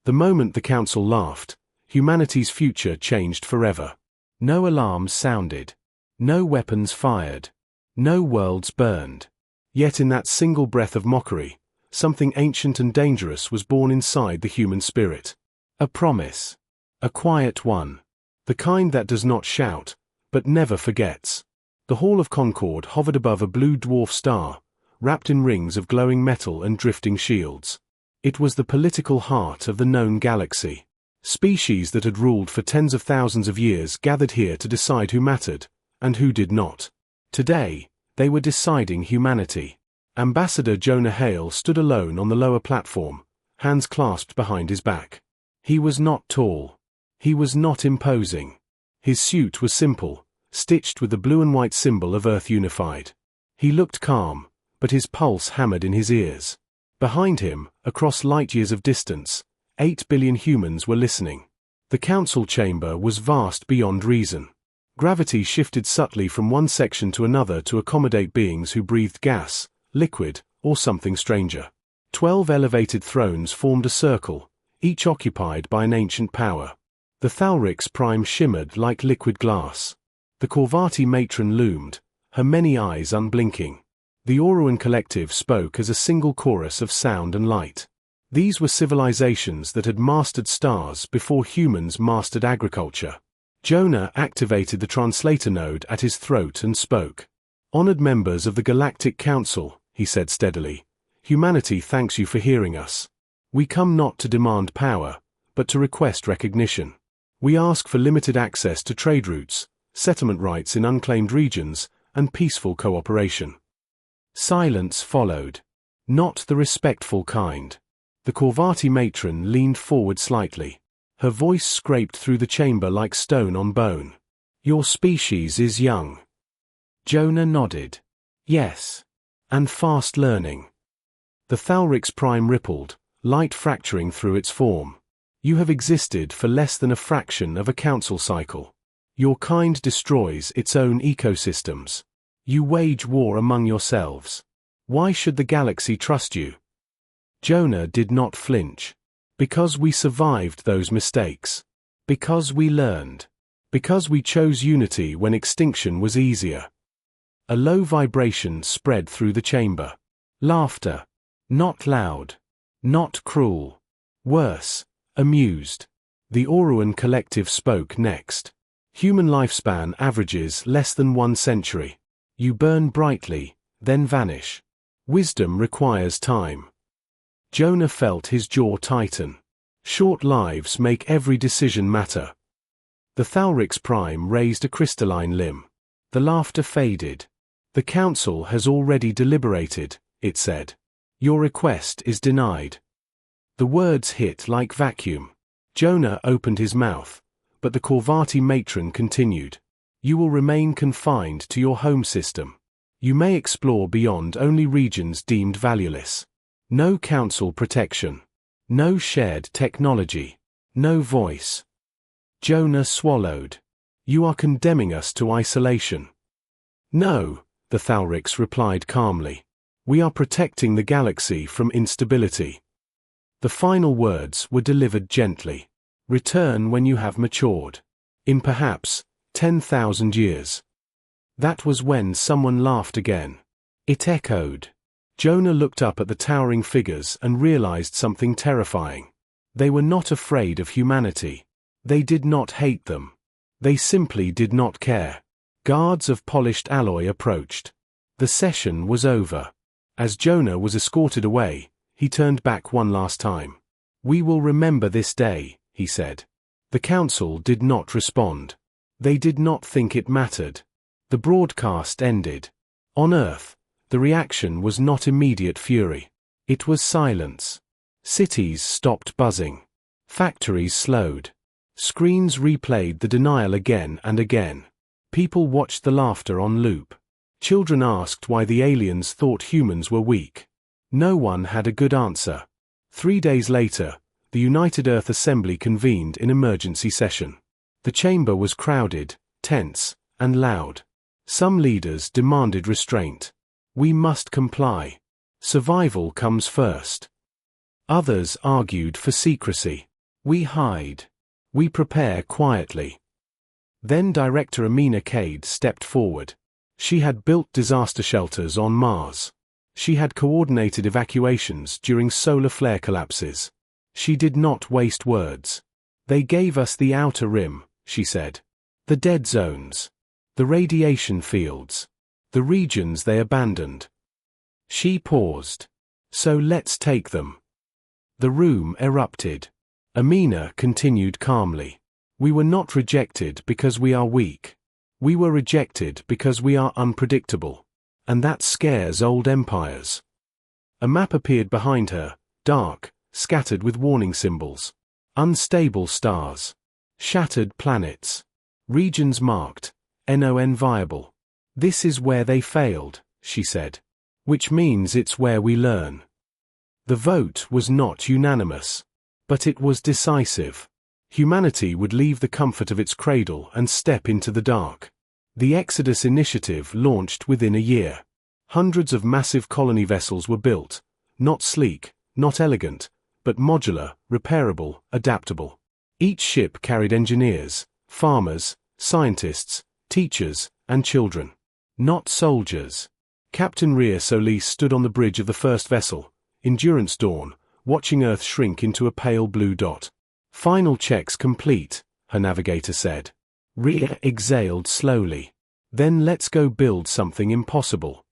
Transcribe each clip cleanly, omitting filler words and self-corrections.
The moment the council laughed, humanity's future changed forever. No alarms sounded. No weapons fired. No worlds burned. Yet in that single breath of mockery, something ancient and dangerous was born inside the human spirit. A promise. A quiet one. The kind that does not shout, but never forgets. The Hall of Concord hovered above a blue dwarf star, wrapped in rings of glowing metal and drifting shields. It was the political heart of the known galaxy. Species that had ruled for tens of thousands of years gathered here to decide who mattered, and who did not. Today, they were deciding humanity. Ambassador Jonah Hale stood alone on the lower platform, hands clasped behind his back. He was not tall. He was not imposing. His suit was simple, stitched with the blue and white symbol of Earth Unified. He looked calm, but his pulse hammered in his ears. Behind him, across light years of distance, 8 billion humans were listening. The council chamber was vast beyond reason. Gravity shifted subtly from one section to another to accommodate beings who breathed gas, liquid, or something stranger. 12 elevated thrones formed a circle, each occupied by an ancient power. The Thalrix Prime shimmered like liquid glass. The Corvati matron loomed, her many eyes unblinking. The Oruan Collective spoke as a single chorus of sound and light. These were civilizations that had mastered stars before humans mastered agriculture. Jonah activated the translator node at his throat and spoke. "Honored members of the Galactic Council," he said steadily, "humanity thanks you for hearing us. We come not to demand power, but to request recognition. We ask for limited access to trade routes, settlement rights in unclaimed regions, and peaceful cooperation." Silence followed. Not the respectful kind. The Corvati matron leaned forward slightly. Her voice scraped through the chamber like stone on bone. "Your species is young." Jonah nodded. "Yes. And fast learning." The Thalrix Prime rippled, light fracturing through its form. "You have existed for less than a fraction of a council cycle. Your kind destroys its own ecosystems. You wage war among yourselves. Why should the galaxy trust you?" Jonah did not flinch. "Because we survived those mistakes. Because we learned. Because we chose unity when extinction was easier." A low vibration spread through the chamber. Laughter. Not loud. Not cruel. Worse, amused. The Oruan Collective spoke next. "Human lifespan averages less than 1 century. You burn brightly, then vanish. Wisdom requires time." Jonah felt his jaw tighten. Short lives make every decision matter. The Thalrix Prime raised a crystalline limb. The laughter faded. "The council has already deliberated," it said. "Your request is denied." The words hit like vacuum. Jonah opened his mouth, but the Corvati matron continued. "You will remain confined to your home system. You may explore beyond only regions deemed valueless. No council protection. No shared technology. No voice." Jonah swallowed. "You are condemning us to isolation." "No," the Thalrix replied calmly. "We are protecting the galaxy from instability." The final words were delivered gently. "Return when you have matured. In perhaps 10,000 years." That was when someone laughed again. It echoed. Jonah looked up at the towering figures and realized something terrifying. They were not afraid of humanity. They did not hate them. They simply did not care. Guards of polished alloy approached. The session was over. As Jonah was escorted away, he turned back one last time. "We will remember this day," he said. The council did not respond. They did not think it mattered. The broadcast ended. On Earth, the reaction was not immediate fury. It was silence. Cities stopped buzzing. Factories slowed. Screens replayed the denial again and again. People watched the laughter on loop. Children asked why the aliens thought humans were weak. No one had a good answer. 3 days later, the United Earth Assembly convened in emergency session. The chamber was crowded, tense, and loud. Some leaders demanded restraint. "We must comply. Survival comes first." Others argued for secrecy. We hide. We prepare quietly. Then Director Amina Cade stepped forward. She had built disaster shelters on Mars. She had coordinated evacuations during solar flare collapses. She did not waste words. They gave us the outer rim, she said. The dead zones. The radiation fields. The regions they abandoned. She paused. So let's take them. The room erupted. Amina continued calmly. We were not rejected because we are weak. We were rejected because we are unpredictable. And that scares old empires. A map appeared behind her, dark, scattered with warning symbols. Unstable stars. Shattered planets. Regions marked, non viable. This is where they failed, she said. Which means it's where we learn. The vote was not unanimous. But it was decisive. Humanity would leave the comfort of its cradle and step into the dark. The Exodus initiative launched within a year. Hundreds of massive colony vessels were built, not sleek, not elegant, but modular, repairable, adaptable. Each ship carried engineers, farmers, scientists, teachers, and children. Not soldiers. Captain Rhea Solis stood on the bridge of the first vessel, Endurance Dawn, watching Earth shrink into a pale blue dot. Final checks complete, her navigator said. Rhea exhaled slowly. Then let's go build something impossible.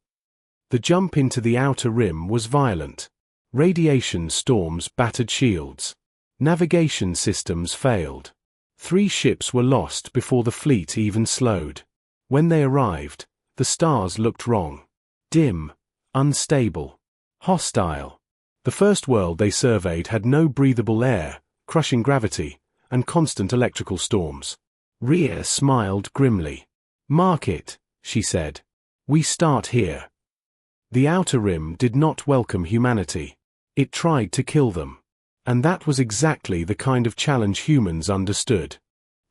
The jump into the outer rim was violent. Radiation storms battered shields. Navigation systems failed. 3 ships were lost before the fleet even slowed. When they arrived, the stars looked wrong. Dim, unstable, hostile. The first world they surveyed had no breathable air, crushing gravity, and constant electrical storms. Rhea smiled grimly. Mark it, she said. We start here. The outer rim did not welcome humanity. It tried to kill them. And that was exactly the kind of challenge humans understood.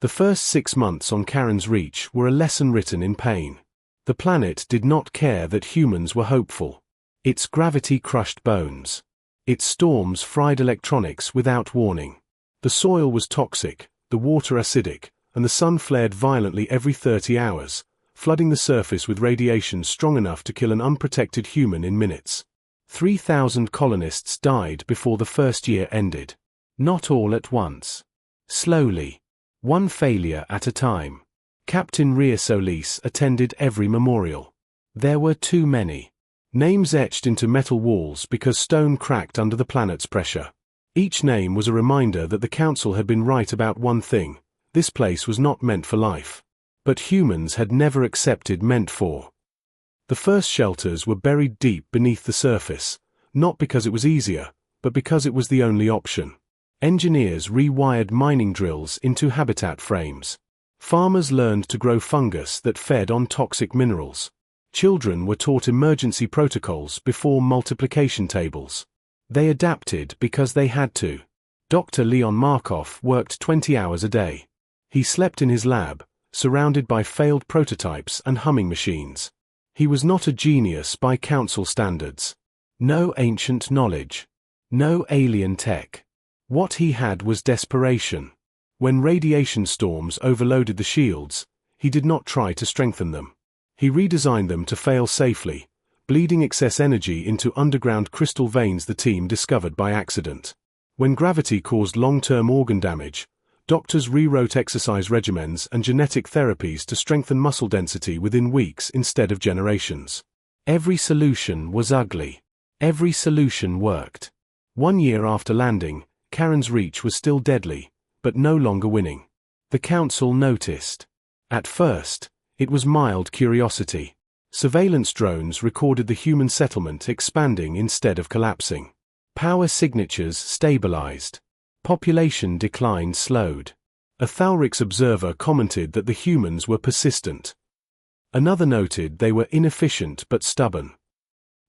The first 6 months on Charon's Reach were a lesson written in pain. The planet did not care that humans were hopeful. Its gravity crushed bones. Its storms fried electronics without warning. The soil was toxic, the water acidic, and the sun flared violently every 30 hours, flooding the surface with radiation strong enough to kill an unprotected human in minutes. 3,000 colonists died before the first year ended. Not all at once. Slowly. One failure at a time. Captain Rhea Solis attended every memorial. There were too many. Names etched into metal walls because stone cracked under the planet's pressure. Each name was a reminder that the Council had been right about one thing: this place was not meant for life. But humans had never accepted meant for. The first shelters were buried deep beneath the surface, not because it was easier, but because it was the only option. Engineers rewired mining drills into habitat frames. Farmers learned to grow fungus that fed on toxic minerals. Children were taught emergency protocols before multiplication tables. They adapted because they had to. Dr. Leon Markov worked 20 hours a day. He slept in his lab, surrounded by failed prototypes and humming machines. He was not a genius by Council standards. No ancient knowledge. No alien tech. What he had was desperation. When radiation storms overloaded the shields, he did not try to strengthen them. He redesigned them to fail safely, bleeding excess energy into underground crystal veins the team discovered by accident. When gravity caused long-term organ damage, doctors rewrote exercise regimens and genetic therapies to strengthen muscle density within weeks instead of generations. Every solution was ugly. Every solution worked. 1 year after landing, Charon's Reach was still deadly, but no longer winning. The Council noticed. At first, it was mild curiosity. Surveillance drones recorded the human settlement expanding instead of collapsing. Power signatures stabilized. Population decline slowed. A Thalrix observer commented that the humans were persistent. Another noted they were inefficient but stubborn.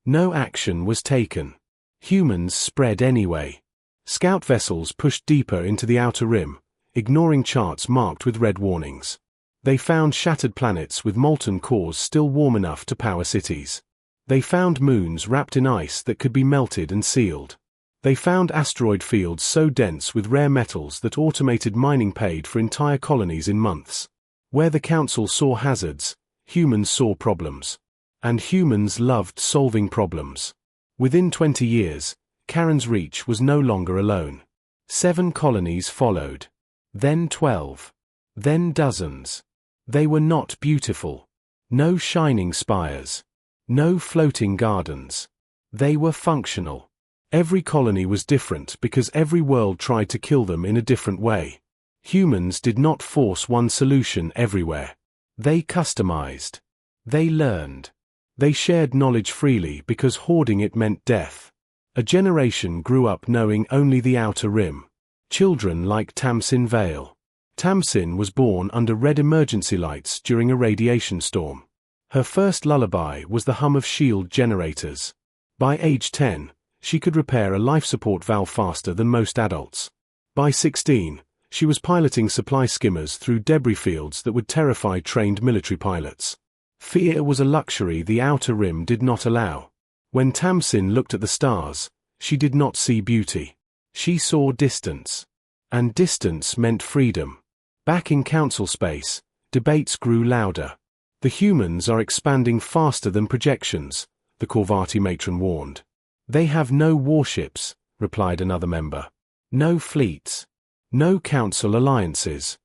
No action was taken. Humans spread anyway. Scout vessels pushed deeper into the outer rim, ignoring charts marked with red warnings. They found shattered planets with molten cores still warm enough to power cities. They found moons wrapped in ice that could be melted and sealed. They found asteroid fields so dense with rare metals that automated mining paid for entire colonies in months. Where the Council saw hazards, humans saw problems. And humans loved solving problems. Within 20 years, Karen's Reach was no longer alone. 7 colonies followed. Then 12. Then dozens. They were not beautiful. No shining spires. No floating gardens. They were functional. Every colony was different because every world tried to kill them in a different way. Humans did not force one solution everywhere. They customized. They learned. They shared knowledge freely because hoarding it meant death. A generation grew up knowing only the outer rim. Children like Tamsin Vale. Tamsin was born under red emergency lights during a radiation storm. Her first lullaby was the hum of shield generators. By age 10, she could repair a life support valve faster than most adults. By 16, she was piloting supply skimmers through debris fields that would terrify trained military pilots. Fear was a luxury the outer rim did not allow. When Tamsin looked at the stars, she did not see beauty. She saw distance. And distance meant freedom. Back in council space, debates grew louder. The humans are expanding faster than projections, the Corvati matron warned. They have no warships, replied another member. No fleets. No council alliances.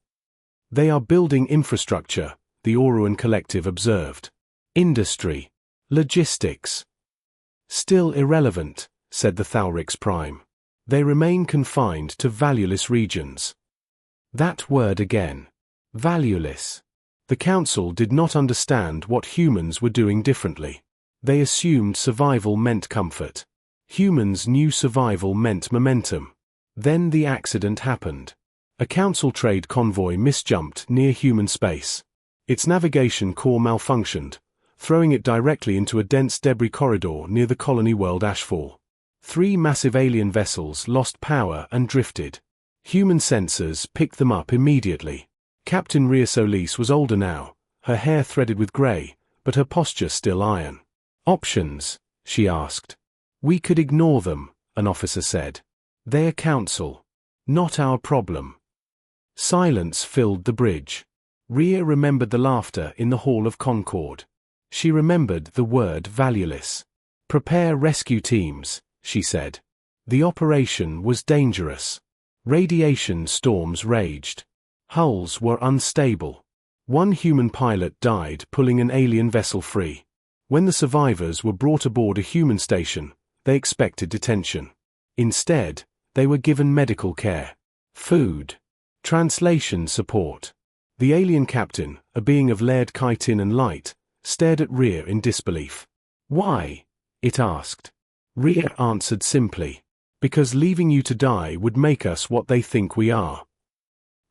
They are building infrastructure, the Auruan collective observed. Industry. Logistics. Still irrelevant, said the Thalrix Prime. They remain confined to valueless regions. That word again. Valueless. The Council did not understand what humans were doing differently. They assumed survival meant comfort. Humans knew survival meant momentum. Then the accident happened. A Council trade convoy misjumped near human space. Its navigation core malfunctioned, throwing it directly into a dense debris corridor near the colony world Ashfall. 3 massive alien vessels lost power and drifted. Human sensors picked them up immediately. Captain Rhea Solis was older now, her hair threaded with grey, but her posture still iron. Options, she asked. We could ignore them, an officer said. They're Council. Not our problem. Silence filled the bridge. Rhea remembered the laughter in the Hall of Concord. She remembered the word valueless. Prepare rescue teams, she said. The operation was dangerous. Radiation storms raged. Hulls were unstable. 1 human pilot died pulling an alien vessel free. When the survivors were brought aboard a human station, they expected detention. Instead, they were given medical care, food, translation support. The alien captain, a being of layered chitin and light, stared at Rhea in disbelief. Why? It asked. Rhea answered simply. Because leaving you to die would make us what they think we are.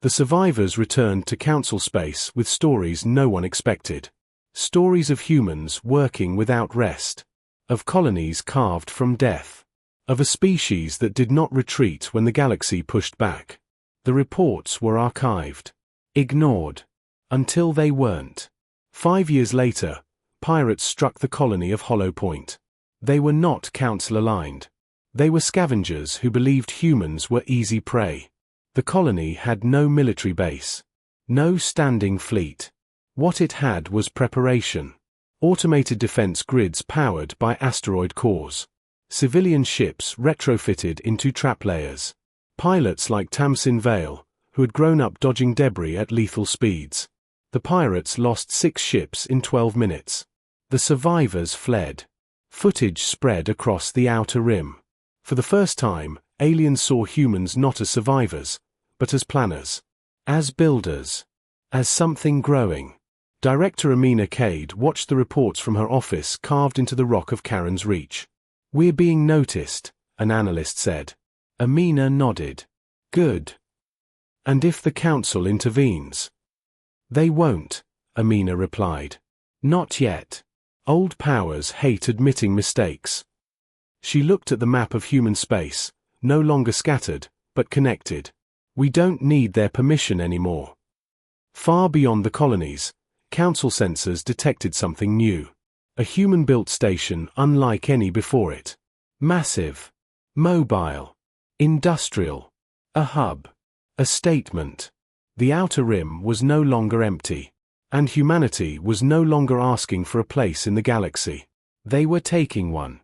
The survivors returned to council space with stories no one expected. Stories of humans working without rest. Of colonies carved from death. Of a species that did not retreat when the galaxy pushed back. The reports were archived. Ignored. Until they weren't. 5 years later, pirates struck the colony of Hollow Point. They were not council-aligned. They were scavengers who believed humans were easy prey. The colony had no military base. No standing fleet. What it had was preparation. Automated defense grids powered by asteroid cores. Civilian ships retrofitted into trap layers. Pilots like Tamsin Vale, who had grown up dodging debris at lethal speeds. The pirates lost 6 ships in 12 minutes. The survivors fled. Footage spread across the outer rim. For the first time, aliens saw humans not as survivors, but as planners. As builders. As something growing. Director Amina Cade watched the reports from her office carved into the rock of Karen's Reach. We're being noticed, an analyst said. Amina nodded. Good. And if the council intervenes? They won't, Amina replied. Not yet. Old powers hate admitting mistakes. She looked at the map of human space, no longer scattered, but connected. We don't need their permission anymore. Far beyond the colonies, council sensors detected something new. A human-built station unlike any before it. Massive. Mobile. Industrial. A hub. A statement. The outer rim was no longer empty. And humanity was no longer asking for a place in the galaxy. They were taking one.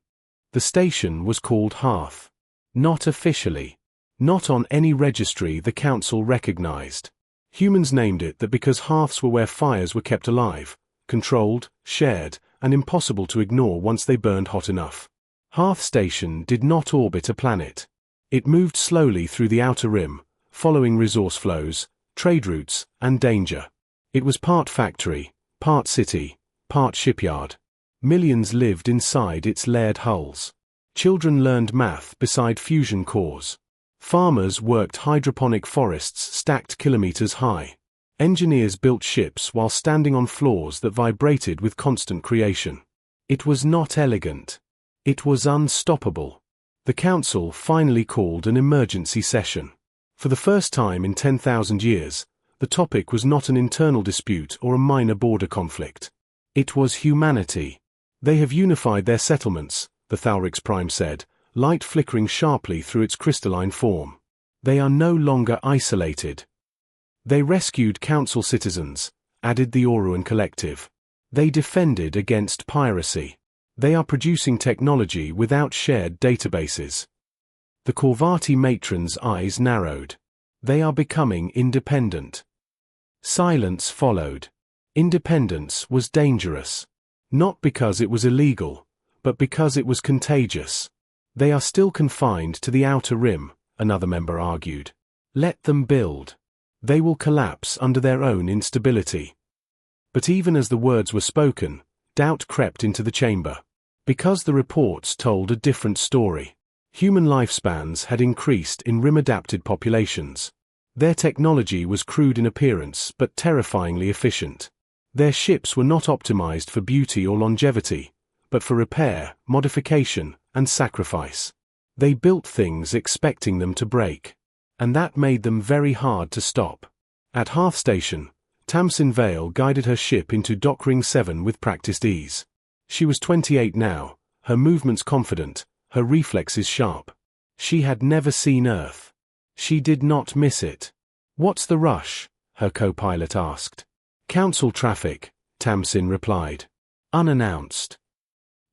The station was called Hearth. Not officially. Not on any registry the Council recognized. Humans named it that because hearths were where fires were kept alive, controlled, shared, and impossible to ignore once they burned hot enough. Hearth Station did not orbit a planet. It moved slowly through the outer rim, following resource flows, trade routes, and danger. It was part factory, part city, part shipyard. Millions lived inside its layered hulls. Children learned math beside fusion cores. Farmers worked hydroponic forests stacked kilometers high. Engineers built ships while standing on floors that vibrated with constant creation. It was not elegant. It was unstoppable. The Council finally called an emergency session. For the first time in 10,000 years, the topic was not an internal dispute or a minor border conflict. It was humanity. They have unified their settlements, the Thalrix Prime said, light flickering sharply through its crystalline form. They are no longer isolated. They rescued Council citizens, added the Oruan Collective. They defended against piracy. They are producing technology without shared databases. The Corvati matron's eyes narrowed. They are becoming independent. Silence followed. Independence was dangerous. Not because it was illegal, but because it was contagious. They are still confined to the outer rim, another member argued. Let them build. They will collapse under their own instability. But even as the words were spoken, doubt crept into the chamber. Because the reports told a different story. Human lifespans had increased in rim-adapted populations. Their technology was crude in appearance but terrifyingly efficient. Their ships were not optimized for beauty or longevity, but for repair, modification, and sacrifice. They built things expecting them to break. And that made them very hard to stop. At Hearth Station, Tamsin Vale guided her ship into Dock Ring 7 with practiced ease. She was 28 now, her movements confident, her reflexes sharp. She had never seen Earth. She did not miss it. What's the rush? Her co-pilot asked. Council traffic, Tamsin replied. Unannounced.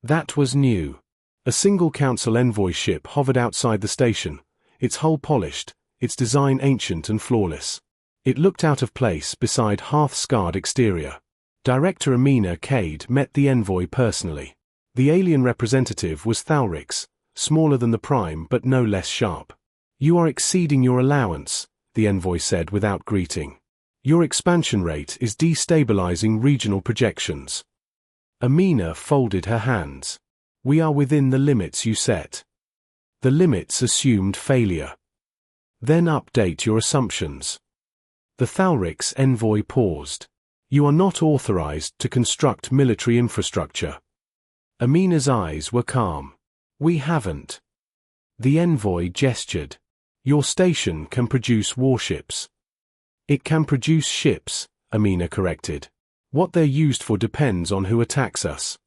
That was new. A single Council envoy ship hovered outside the station, its hull polished, its design ancient and flawless. It looked out of place beside hearth-scarred exterior. Director Amina Cade met the envoy personally. The alien representative was Thalrix, smaller than the Prime but no less sharp. You are exceeding your allowance, the envoy said without greeting. Your expansion rate is destabilizing regional projections. Amina folded her hands. We are within the limits you set. The limits assumed failure. Then update your assumptions. The Thalrix envoy paused. You are not authorized to construct military infrastructure. Amina's eyes were calm. We haven't. The envoy gestured. Your station can produce warships. It can produce ships, Amina corrected. What they're used for depends on who attacks us.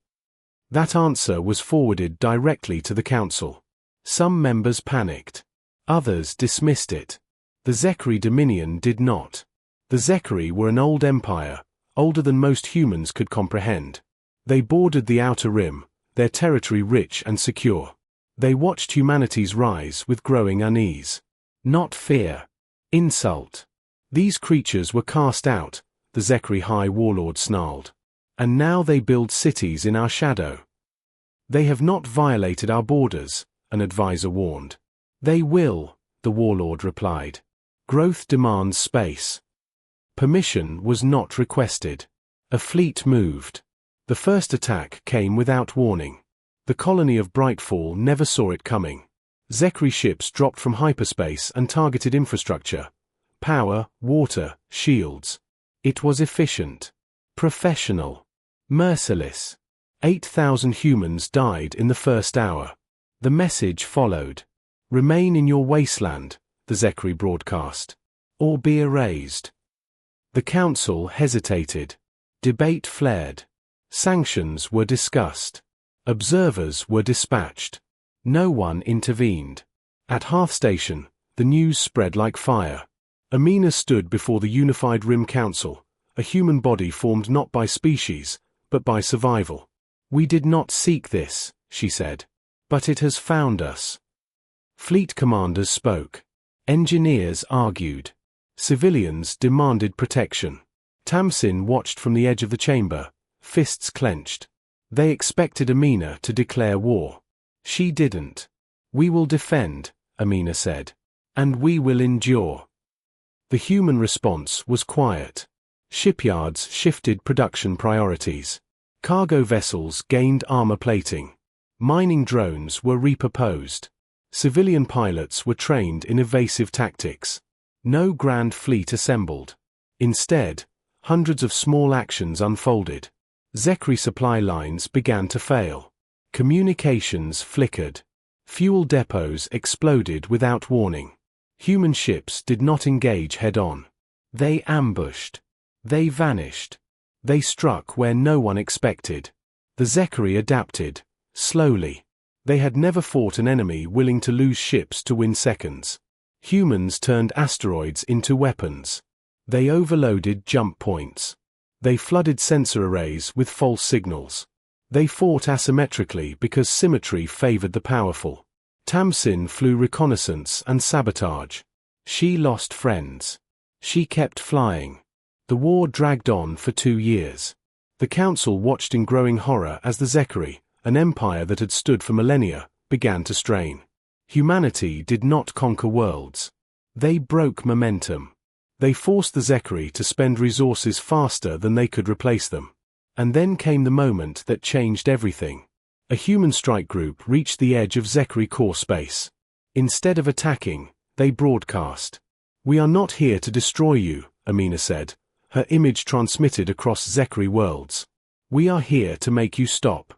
That answer was forwarded directly to the Council. Some members panicked. Others dismissed it. The Zekri Dominion did not. The Zekri were an old empire, older than most humans could comprehend. They bordered the outer rim, their territory rich and secure. They watched humanity's rise with growing unease. Not fear. Insult. These creatures were cast out, the Zekri High Warlord snarled. And now they build cities in our shadow. They have not violated our borders, an advisor warned. They will, the Warlord replied. Growth demands space. Permission was not requested. A fleet moved. The first attack came without warning. The colony of Brightfall never saw it coming. Zekri ships dropped from hyperspace and targeted infrastructure. Power, water, shields. It was efficient. Professional. Merciless. 8,000 humans died in the first hour. The message followed. Remain in your wasteland, the Zekri broadcast. Or be erased. The Council hesitated. Debate flared. Sanctions were discussed. Observers were dispatched. No one intervened. At Hearth Station, the news spread like fire. Amina stood before the unified Rim Council, a human body formed not by species, but by survival. "We did not seek this," she said. "But it has found us." Fleet commanders spoke. Engineers argued. Civilians demanded protection. Tamsin watched from the edge of the chamber, fists clenched. They expected Amina to declare war. She didn't. "We will defend," Amina said. "And we will endure." The human response was quiet. Shipyards shifted production priorities. Cargo vessels gained armor plating. Mining drones were repurposed. Civilian pilots were trained in evasive tactics. No grand fleet assembled. Instead, hundreds of small actions unfolded. Zekri supply lines began to fail. Communications flickered. Fuel depots exploded without warning. Human ships did not engage head-on. They ambushed. They vanished. They struck where no one expected. The Zekri adapted, slowly. They had never fought an enemy willing to lose ships to win seconds. Humans turned asteroids into weapons. They overloaded jump points. They flooded sensor arrays with false signals. They fought asymmetrically because symmetry favored the powerful. Tamsin flew reconnaissance and sabotage. She lost friends. She kept flying. The war dragged on for 2 years. The Council watched in growing horror as the Zekri, an empire that had stood for millennia, began to strain. Humanity did not conquer worlds. They broke momentum. They forced the Zekri to spend resources faster than they could replace them. And then came the moment that changed everything. A human strike group reached the edge of Zekri core space. Instead of attacking, they broadcast. "We are not here to destroy you," Amina said, her image transmitted across Zekri worlds. "We are here to make you stop."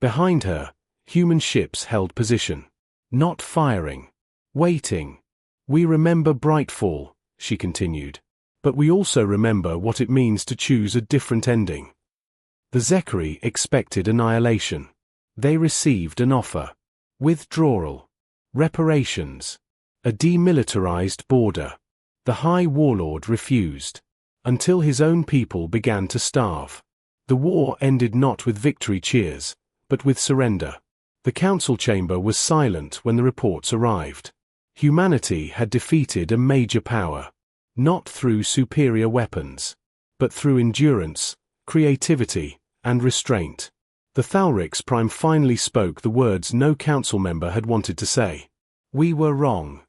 Behind her, human ships held position. Not firing. Waiting. "We remember Brightfall," she continued. "But we also remember what it means to choose a different ending." The Zekri expected annihilation. They received an offer. Withdrawal. Reparations. A demilitarized border. The High Warlord refused. Until his own people began to starve. The war ended not with victory cheers, but with surrender. The council chamber was silent when the reports arrived. Humanity had defeated a major power. Not through superior weapons, but through endurance, creativity, and restraint. The Thalric's Prime finally spoke the words no council member had wanted to say. "We were wrong."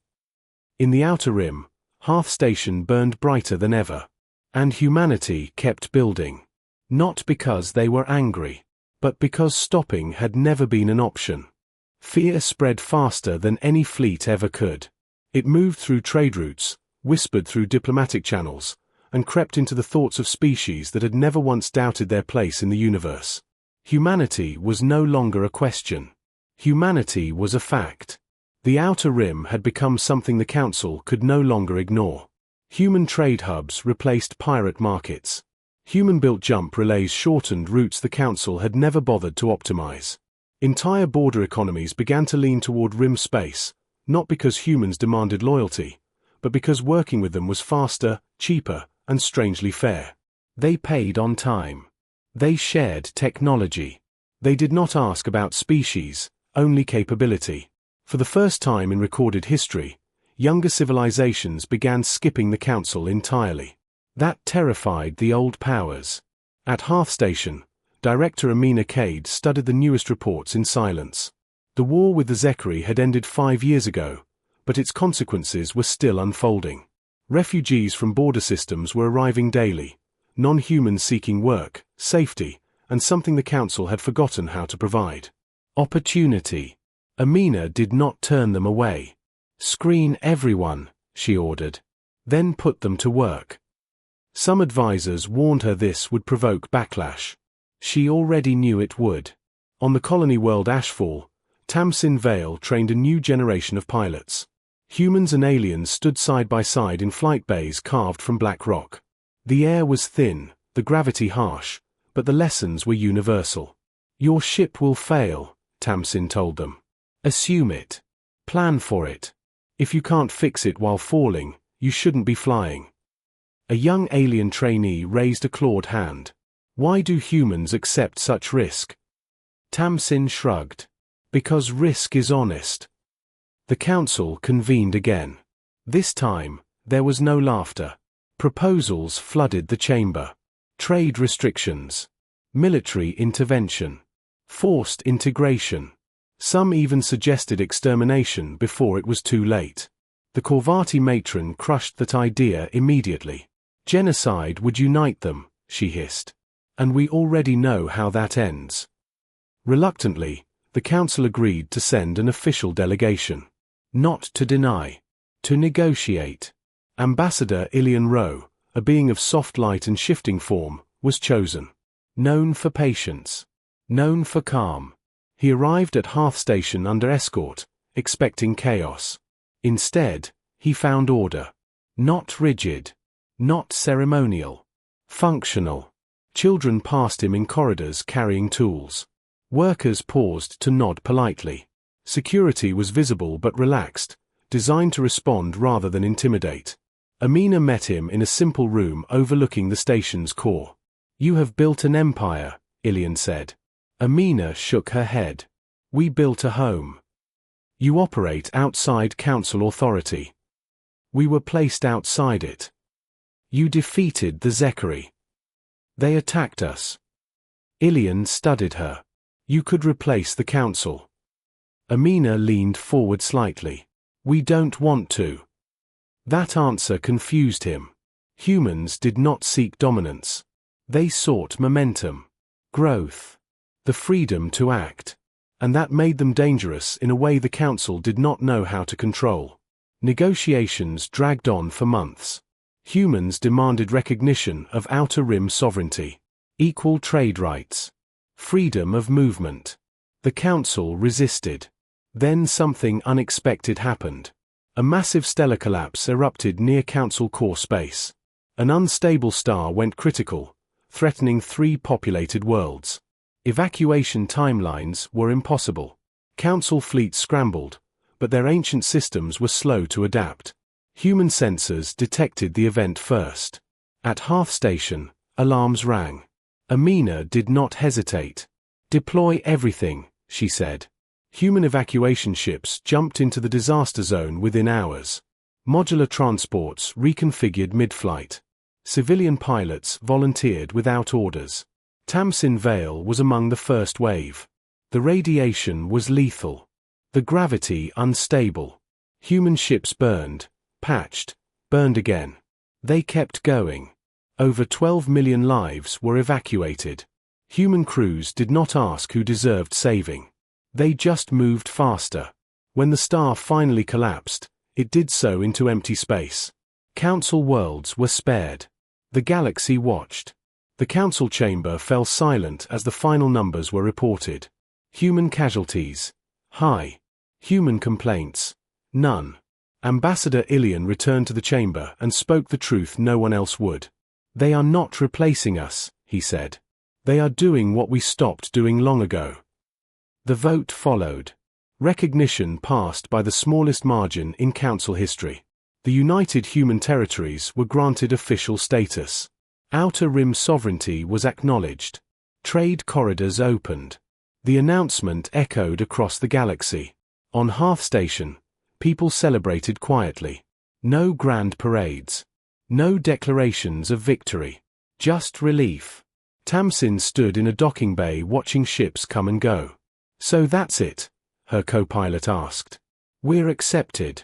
In the Outer Rim, Hearth Station burned brighter than ever. And humanity kept building. Not because they were angry, but because stopping had never been an option. Fear spread faster than any fleet ever could. It moved through trade routes, whispered through diplomatic channels, and crept into the thoughts of species that had never once doubted their place in the universe. Humanity was no longer a question. Humanity was a fact. The Outer Rim had become something the Council could no longer ignore. Human trade hubs replaced pirate markets. Human-built jump relays shortened routes the Council had never bothered to optimize. Entire border economies began to lean toward Rim space, not because humans demanded loyalty, but because working with them was faster, cheaper, and strangely fair. They paid on time. They shared technology. They did not ask about species, only capability. For the first time in recorded history, younger civilizations began skipping the Council entirely. That terrified the old powers. At Hearth Station, Director Amina Cade studied the newest reports in silence. The war with the Zekri had ended 5 years ago, but its consequences were still unfolding. Refugees from border systems were arriving daily, non-humans seeking work, safety, and something the Council had forgotten how to provide. Opportunity. Amina did not turn them away. "Screen everyone," she ordered. "Then put them to work." Some advisors warned her this would provoke backlash. She already knew it would. On the colony world Ashfall, Tamsin Vale trained a new generation of pilots. Humans and aliens stood side by side in flight bays carved from black rock. The air was thin, the gravity harsh, but the lessons were universal. "Your ship will fail," Tamsin told them. Assume it. Plan for it. If you can't fix it while falling, you shouldn't be flying. A young alien trainee raised a clawed hand. Why do humans accept such risk? Tamsin shrugged. Because risk is honest. The council convened again. This time, there was no laughter. Proposals flooded the chamber. Trade restrictions. Military intervention. Forced integration. Some even suggested extermination before it was too late. The Corvati matron crushed that idea immediately. Genocide would unite them, she hissed. And we already know how that ends. Reluctantly, the council agreed to send an official delegation. Not to deny. To negotiate. Ambassador Ilian Rowe, a being of soft light and shifting form, was chosen. Known for patience. Known for calm. He arrived at Hearth Station under escort, expecting chaos. Instead, he found order. Not rigid. Not ceremonial. Functional. Children passed him in corridors carrying tools. Workers paused to nod politely. Security was visible but relaxed, designed to respond rather than intimidate. Amina met him in a simple room overlooking the station's core. You have built an empire, Ilian said. Amina shook her head. We built a home. You operate outside council authority. We were placed outside it. You defeated the Zekari. They attacked us. Ilian studied her. You could replace the council. Amina leaned forward slightly. We don't want to. That answer confused him. Humans did not seek dominance. They sought momentum. Growth. The freedom to act. And that made them dangerous in a way the council did not know how to control. Negotiations dragged on for months. Humans demanded recognition of Outer Rim sovereignty. Equal trade rights. Freedom of movement. The council resisted. Then something unexpected happened. A massive stellar collapse erupted near council core space. An unstable star went critical, threatening 3 populated worlds. Evacuation timelines were impossible. Council fleets scrambled, but their ancient systems were slow to adapt. Human sensors detected the event first. At Hearth Station, alarms rang. Amina did not hesitate. Deploy everything, she said. Human evacuation ships jumped into the disaster zone within hours. Modular transports reconfigured mid-flight. Civilian pilots volunteered without orders. Tamsin Vale was among the first wave. The radiation was lethal. The gravity unstable. Human ships burned, patched, burned again. They kept going. Over 12 million lives were evacuated. Human crews did not ask who deserved saving. They just moved faster. When the star finally collapsed, it did so into empty space. Council worlds were spared. The galaxy watched. The council chamber fell silent as the final numbers were reported. Human casualties. High. Human complaints. None. Ambassador Ilian returned to the chamber and spoke the truth no one else would. They are not replacing us, he said. They are doing what we stopped doing long ago. The vote followed. Recognition passed by the smallest margin in council history. The United Human Territories were granted official status. Outer Rim sovereignty was acknowledged. Trade corridors opened. The announcement echoed across the galaxy. On Hearth Station, people celebrated quietly. No grand parades. No declarations of victory. Just relief. Tamsin stood in a docking bay watching ships come and go. So that's it? Her co-pilot asked. We're accepted.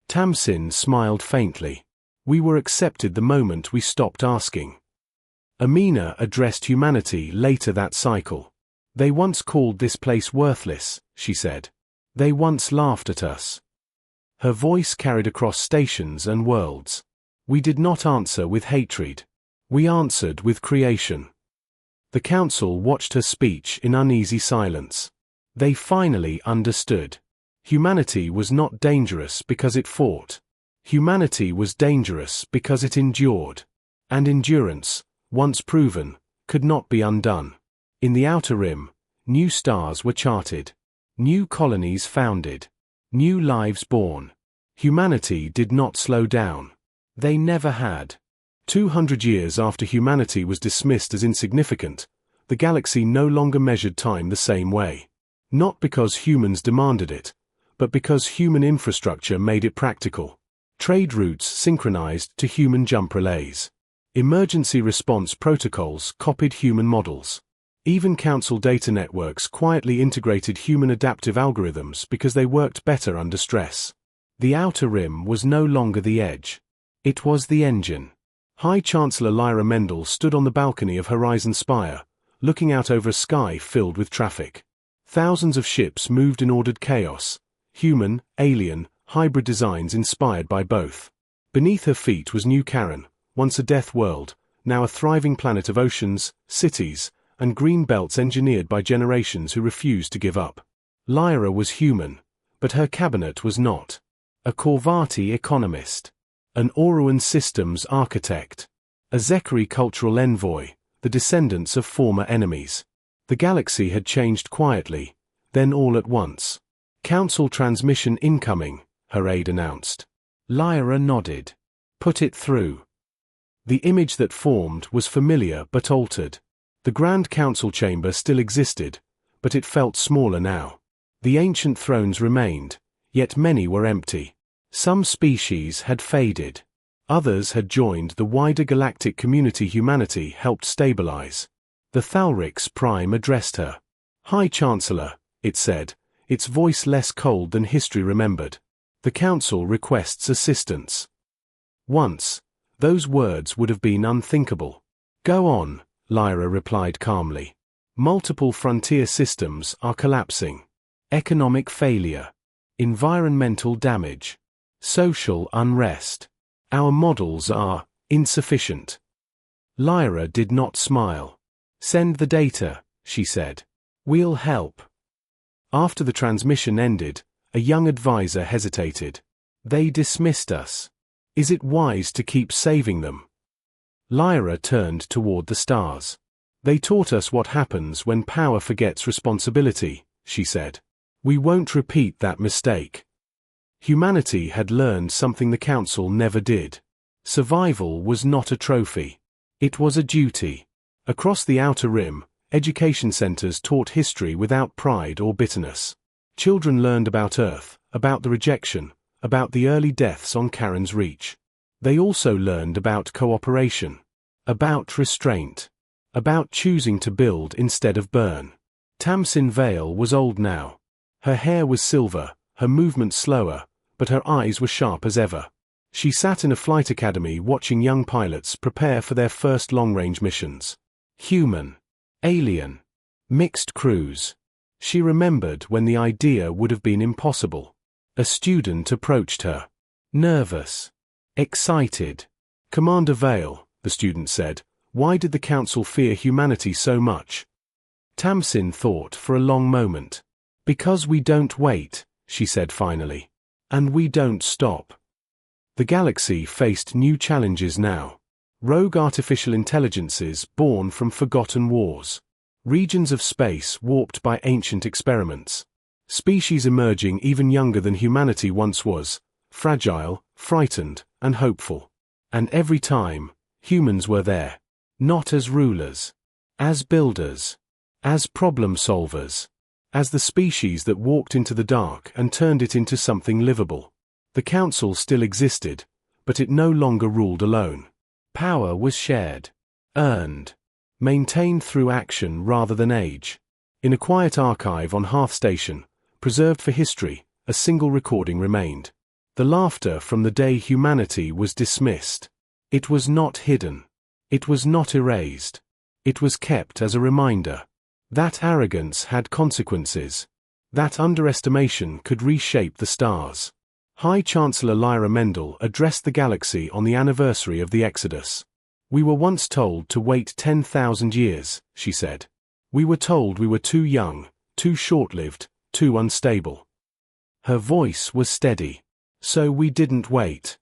Tamsin smiled faintly. We were accepted the moment we stopped asking. Amina addressed humanity later that cycle. They once called this place worthless, she said. They once laughed at us. Her voice carried across stations and worlds. We did not answer with hatred. We answered with creation. The council watched her speech in uneasy silence. They finally understood. Humanity was not dangerous because it fought. Humanity was dangerous because it endured. And endurance, once proven, could not be undone. In the Outer Rim, new stars were charted. New colonies founded. New lives born. Humanity did not slow down. They never had. 200 years after humanity was dismissed as insignificant, the galaxy no longer measured time the same way. Not because humans demanded it, but because human infrastructure made it practical. Trade routes synchronized to human jump relays. Emergency response protocols copied human models. Even council data networks quietly integrated human adaptive algorithms because they worked better under stress. The outer rim was no longer the edge. It was the engine. High Chancellor Lyra Mendel stood on the balcony of Horizon Spire, looking out over a sky filled with traffic. Thousands of ships moved in ordered chaos, human, alien, hybrid designs inspired by both. Beneath her feet was New Charon, once a death world, now a thriving planet of oceans, cities, and green belts engineered by generations who refused to give up. Lyra was human, but her cabinet was not. A Korvati economist. An Oruan systems architect. A Zekari cultural envoy, the descendants of former enemies. The galaxy had changed quietly, then all at once. Council transmission incoming, her aide announced. Lyra nodded. Put it through. The image that formed was familiar but altered. The Grand Council chamber still existed, but it felt smaller now. The ancient thrones remained, yet many were empty. Some species had faded. Others had joined the wider galactic community humanity helped stabilize. The Thalrix Prime addressed her. High Chancellor, it said, its voice less cold than history remembered. The Council requests assistance. Once, those words would have been unthinkable. Go on, Lyra replied calmly. Multiple frontier systems are collapsing. Economic failure. Environmental damage. Social unrest. Our models are insufficient. Lyra did not smile. Send the data, she said. We'll help. After the transmission ended, a young advisor hesitated. They dismissed us. Is it wise to keep saving them? Lyra turned toward the stars. They taught us what happens when power forgets responsibility, she said. We won't repeat that mistake. Humanity had learned something the Council never did. Survival was not a trophy. It was a duty. Across the outer rim, education centers taught history without pride or bitterness. Children learned about Earth, about the rejection, about the early deaths on Charon's Reach. They also learned about cooperation, about restraint, about choosing to build instead of burn. Tamsin Vale was old now. Her hair was silver, her movements slower, but her eyes were sharp as ever. She sat in a flight academy watching young pilots prepare for their first long-range missions. Human. Alien. Mixed crews. She remembered when the idea would have been impossible. A student approached her. Nervous. Excited. Commander Vale, the student said, why did the Council fear humanity so much? Tamsin thought for a long moment. Because we don't wait, she said finally. And we don't stop. The galaxy faced new challenges now. Rogue artificial intelligences born from forgotten wars. Regions of space warped by ancient experiments. Species emerging even younger than humanity once was, fragile, frightened, and hopeful. And every time, humans were there. Not as rulers. As builders. As problem solvers. As the species that walked into the dark and turned it into something livable. The Council still existed, but it no longer ruled alone. Power was shared. Earned. Maintained through action rather than age. In a quiet archive on Hearth Station, preserved for history, a single recording remained. The laughter from the day humanity was dismissed. It was not hidden. It was not erased. It was kept as a reminder. That arrogance had consequences. That underestimation could reshape the stars. High Chancellor Lyra Mendel addressed the galaxy on the anniversary of the Exodus. We were once told to wait 10,000 years, she said. We were told we were too young, too short-lived, too unstable. Her voice was steady. So we didn't wait.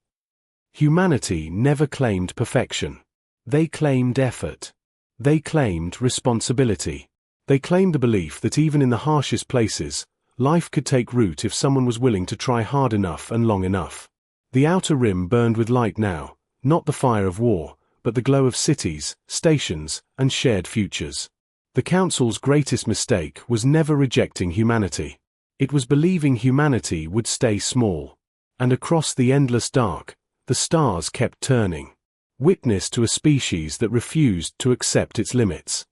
Humanity never claimed perfection. They claimed effort. They claimed responsibility. They claimed the belief that even in the harshest places, life could take root if someone was willing to try hard enough and long enough. The outer rim burned with light now, not the fire of war, but the glow of cities, stations, and shared futures. The Council's greatest mistake was never rejecting humanity. It was believing humanity would stay small. And across the endless dark, the stars kept turning. Witness to a species that refused to accept its limits.